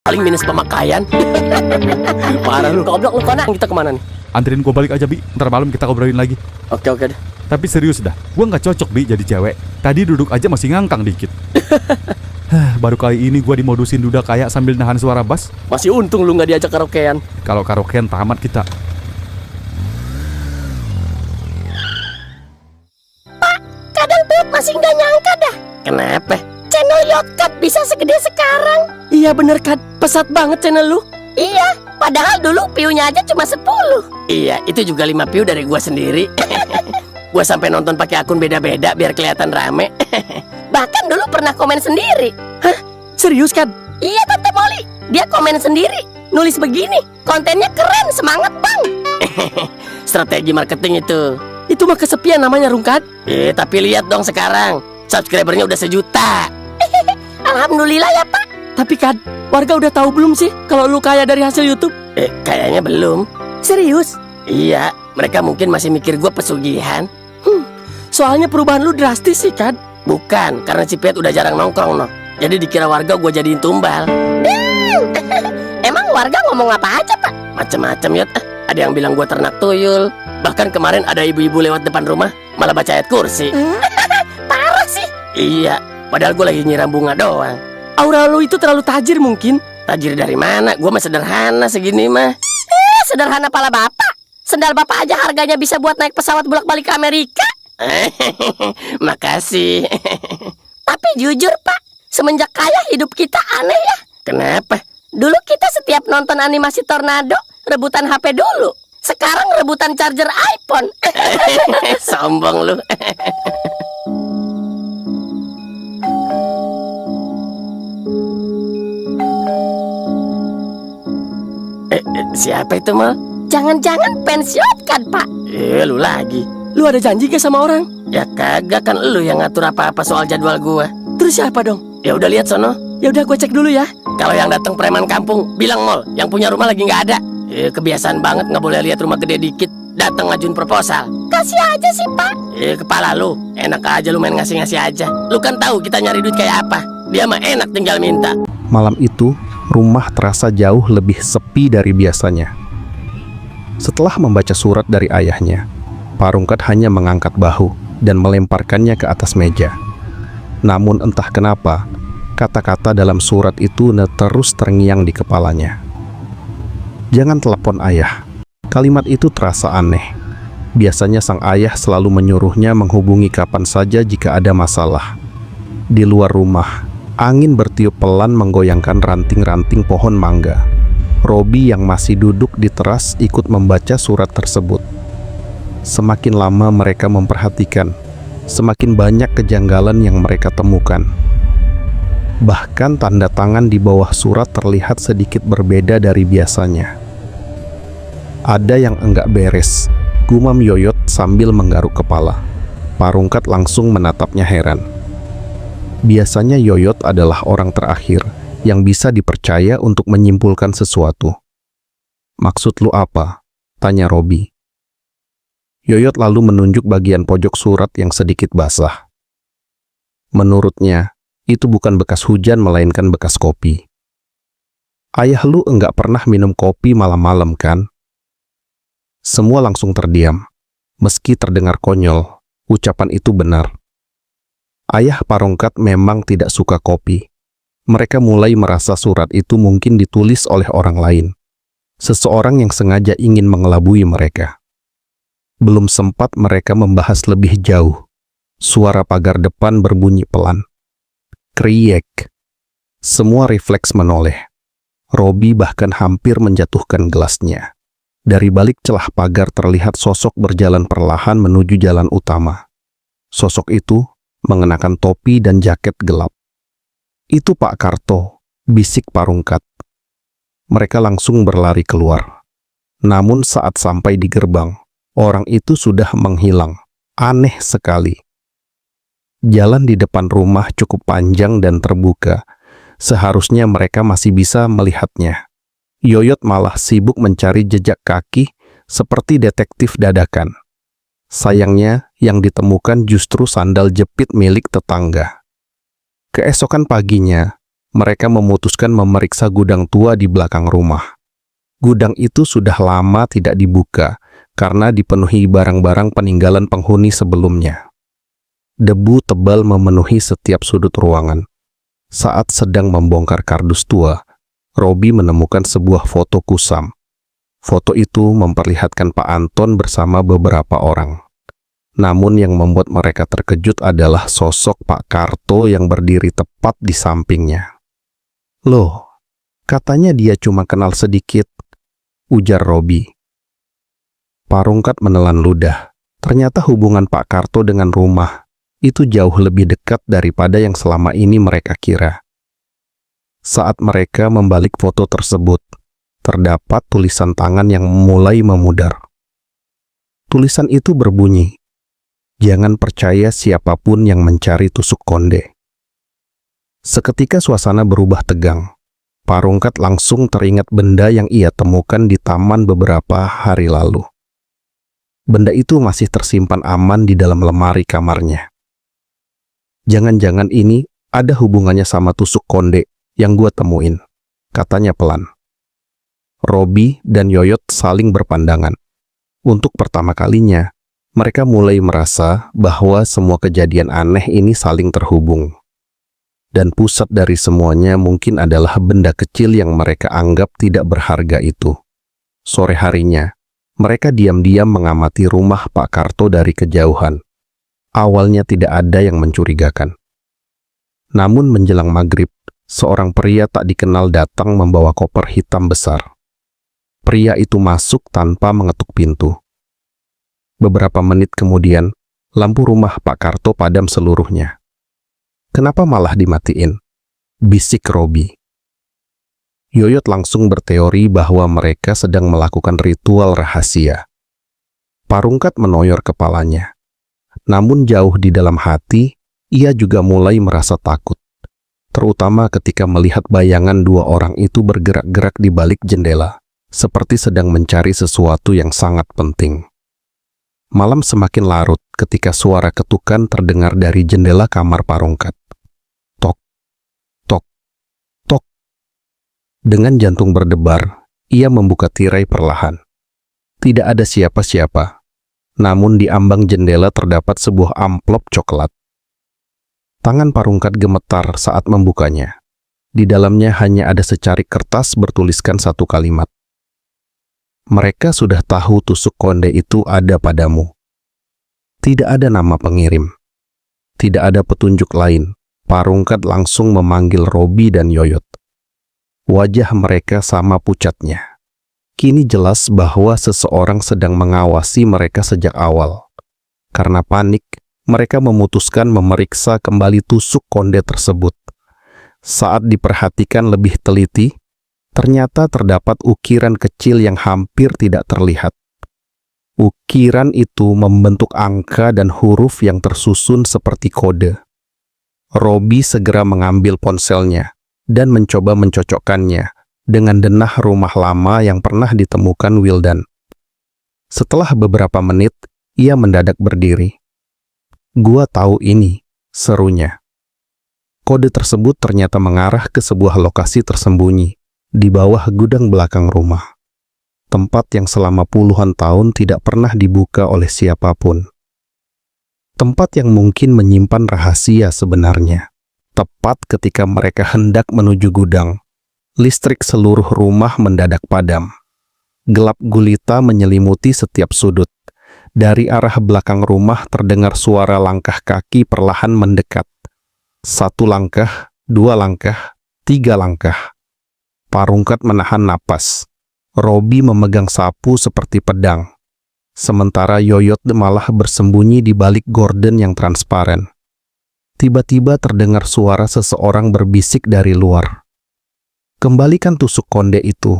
paling minus pemakaian. Parah lu. Goblok lu Kona. Kita kemana nih? Anterin gue balik aja, Bi. Ntar malam kita ngobrolin lagi. Oke deh. Tapi serius dah, gue nggak cocok, Bi, jadi cewek. Tadi duduk aja masih ngangkang dikit. Baru kali ini gue dimodusin duda kayak sambil nahan suara bass. Masih untung lu nggak diajak karaokean. Kalau karaokean tamat kita. Pak, kadang tuh masih nggak nyangka dah. Kenapa? Channel Yotkat bisa segede sekarang. Iya bener Kad, pesat banget channel lu. Iya, padahal dulu view-nya aja cuma 10. Iya, itu juga 5 view dari gua sendiri. Gua sampai nonton pakai akun beda-beda biar kelihatan rame. Bahkan dulu pernah komen sendiri. Hah? Serius Kad? Iya Tante Molly, dia komen sendiri. Nulis begini, kontennya keren, semangat bang. Strategi marketing itu. Itu mah kesepian namanya Rungkat. Tapi lihat dong sekarang, subscribernya udah 1 juta. Alhamdulillah ya Pak. Tapi Kad, warga udah tahu belum sih kalau lu kaya dari hasil YouTube? Kayaknya belum. Serius? Iya, mereka mungkin masih mikir gua pesugihan. Soalnya perubahan lu drastis sih Kad. Bukan, karena Cipet udah jarang nongkrong noh. Jadi dikira warga gua jadiin tumbal. Emang warga ngomong apa aja Pak? Macem-macem Yot. Ada yang bilang gua ternak tuyul. Bahkan kemarin ada ibu-ibu lewat depan rumah malah baca ayat kursi. Parah sih. Iya, padahal gua lagi nyiram bunga doang. Aura lu itu terlalu tajir mungkin. Tajir dari mana? Gua mah sederhana segini mah. Sederhana pala bapak. Sendal bapak aja harganya bisa buat naik pesawat bolak-balik ke Amerika. Makasih. Tapi jujur Pak, semenjak kaya hidup kita aneh ya. Kenapa? Dulu kita setiap nonton animasi Tornado rebutan HP dulu. Sekarang rebutan charger iPhone. Sombong lu. Siapa itu Mal? Jangan-jangan pensiun kan Pak? Lu lagi. Lu ada janji gak sama orang? Ya kagak, kan lu yang ngatur apa-apa soal jadwal gua. Terus siapa dong? Ya udah lihat sono. Ya udah gua cek dulu ya. Kalau yang datang preman kampung, bilang Mol, yang punya rumah lagi nggak ada. Kebiasaan banget nggak boleh lihat rumah gede dikit. Datang ngajuin proposal. Kasih aja sih Pak. Kepala lu, enak aja lu main ngasih-ngasih aja. Lu kan tahu kita nyari duit kayak apa. Dia mah enak tinggal minta. Malam itu, rumah terasa jauh lebih sepi dari biasanya. Setelah membaca surat dari ayahnya, Pak Rungkat hanya mengangkat bahu dan melemparkannya ke atas meja. Namun entah kenapa, kata-kata dalam surat itu terus terngiang di kepalanya. Jangan telepon ayah. Kalimat itu terasa aneh. Biasanya sang ayah selalu menyuruhnya menghubungi kapan saja jika ada masalah. Di luar rumah, angin bertiup pelan menggoyangkan ranting-ranting pohon mangga. Robi yang masih duduk di teras ikut membaca surat tersebut. Semakin lama mereka memperhatikan, semakin banyak kejanggalan yang mereka temukan. Bahkan tanda tangan di bawah surat terlihat sedikit berbeda dari biasanya. Ada yang enggak beres, gumam Yoyot sambil menggaruk kepala. Pak Rungkat langsung menatapnya heran. Biasanya Yoyot adalah orang terakhir yang bisa dipercaya untuk menyimpulkan sesuatu. "Maksud lu apa?" tanya Robi. Yoyot lalu menunjuk bagian pojok surat yang sedikit basah. Menurutnya, itu bukan bekas hujan melainkan bekas kopi. "Ayah lu enggak pernah minum kopi malam-malam kan?" Semua langsung terdiam. Meski terdengar konyol, ucapan itu benar. Ayah Pak Rungkat memang tidak suka kopi. Mereka mulai merasa surat itu mungkin ditulis oleh orang lain. Seseorang yang sengaja ingin mengelabui mereka. Belum sempat mereka membahas lebih jauh. Suara pagar depan berbunyi pelan. Kriek. Semua refleks menoleh. Robi bahkan hampir menjatuhkan gelasnya. Dari balik celah pagar terlihat sosok berjalan perlahan menuju jalan utama. Sosok itu mengenakan topi dan jaket gelap. "Itu Pak Karto," bisik Pak Rungkat. Mereka langsung berlari keluar. Namun saat sampai di gerbang, orang itu sudah menghilang. Aneh sekali. Jalan di depan rumah cukup panjang dan terbuka. Seharusnya mereka masih bisa melihatnya. Yoyot malah sibuk mencari jejak kaki seperti detektif dadakan. Sayangnya, yang ditemukan justru sandal jepit milik tetangga. Keesokan paginya, mereka memutuskan memeriksa gudang tua di belakang rumah. Gudang itu sudah lama tidak dibuka karena dipenuhi barang-barang peninggalan penghuni sebelumnya. Debu tebal memenuhi setiap sudut ruangan. Saat sedang membongkar kardus tua, Robi menemukan sebuah foto kusam. Foto itu memperlihatkan Pak Anton bersama beberapa orang. Namun yang membuat mereka terkejut adalah sosok Pak Karto yang berdiri tepat di sampingnya. "Loh, katanya dia cuma kenal sedikit," ujar Robi. Parungkat menelan ludah. Ternyata hubungan Pak Karto dengan rumah itu jauh lebih dekat daripada yang selama ini mereka kira. Saat mereka membalik foto tersebut, terdapat tulisan tangan yang mulai memudar. Tulisan itu berbunyi, "Jangan percaya siapapun yang mencari tusuk konde." Seketika suasana berubah tegang. Parungkat langsung teringat benda yang ia temukan di taman beberapa hari lalu. Benda itu masih tersimpan aman di dalam lemari kamarnya. "Jangan-jangan ini ada hubungannya sama tusuk konde yang gua temuin," katanya pelan. Robi dan Yoyot saling berpandangan. Untuk pertama kalinya, mereka mulai merasa bahwa semua kejadian aneh ini saling terhubung. Dan pusat dari semuanya mungkin adalah benda kecil yang mereka anggap tidak berharga itu. Sore harinya, mereka diam-diam mengamati rumah Pak Karto dari kejauhan. Awalnya tidak ada yang mencurigakan. Namun menjelang maghrib, seorang pria tak dikenal datang membawa koper hitam besar. Pria itu masuk tanpa mengetuk pintu. Beberapa menit kemudian, lampu rumah Pak Karto padam seluruhnya. "Kenapa malah dimatiin?" bisik Robi. Yoyot langsung berteori bahwa mereka sedang melakukan ritual rahasia. Parungkat menoyor kepalanya. Namun jauh di dalam hati, ia juga mulai merasa takut. Terutama ketika melihat bayangan dua orang itu bergerak-gerak di balik jendela, seperti sedang mencari sesuatu yang sangat penting. Malam semakin larut ketika suara ketukan terdengar dari jendela kamar Parungkat. Tok, tok, tok. Dengan jantung berdebar, ia membuka tirai perlahan. Tidak ada siapa-siapa. Namun di ambang jendela terdapat sebuah amplop coklat. Tangan Parungkat gemetar saat membukanya. Di dalamnya hanya ada secarik kertas bertuliskan satu kalimat. "Mereka sudah tahu tusuk konde itu ada padamu." Tidak ada nama pengirim. Tidak ada petunjuk lain. Parungkat langsung memanggil Robi dan Yoyot. Wajah mereka sama pucatnya. Kini jelas bahwa seseorang sedang mengawasi mereka sejak awal. Karena panik, mereka memutuskan memeriksa kembali tusuk konde tersebut. Saat diperhatikan lebih teliti, ternyata terdapat ukiran kecil yang hampir tidak terlihat. Ukiran itu membentuk angka dan huruf yang tersusun seperti kode. Robi segera mengambil ponselnya dan mencoba mencocokkannya dengan denah rumah lama yang pernah ditemukan Wildan. Setelah beberapa menit, ia mendadak berdiri. "Gua tahu ini," serunya. Kode tersebut ternyata mengarah ke sebuah lokasi tersembunyi di bawah gudang belakang rumah. Tempat yang selama puluhan tahun tidak pernah dibuka oleh siapapun. Tempat yang mungkin menyimpan rahasia sebenarnya. Tepat ketika mereka hendak menuju gudang, listrik seluruh rumah mendadak padam. Gelap gulita menyelimuti setiap sudut. Dari arah belakang rumah terdengar suara langkah kaki perlahan mendekat. 1 langkah, 2 langkah, 3 langkah. Parungkat menahan napas. Robi memegang sapu seperti pedang. Sementara Yoyot malah bersembunyi di balik gorden yang transparan. Tiba-tiba terdengar suara seseorang berbisik dari luar. "Kembalikan tusuk konde itu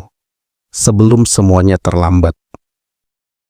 sebelum semuanya terlambat."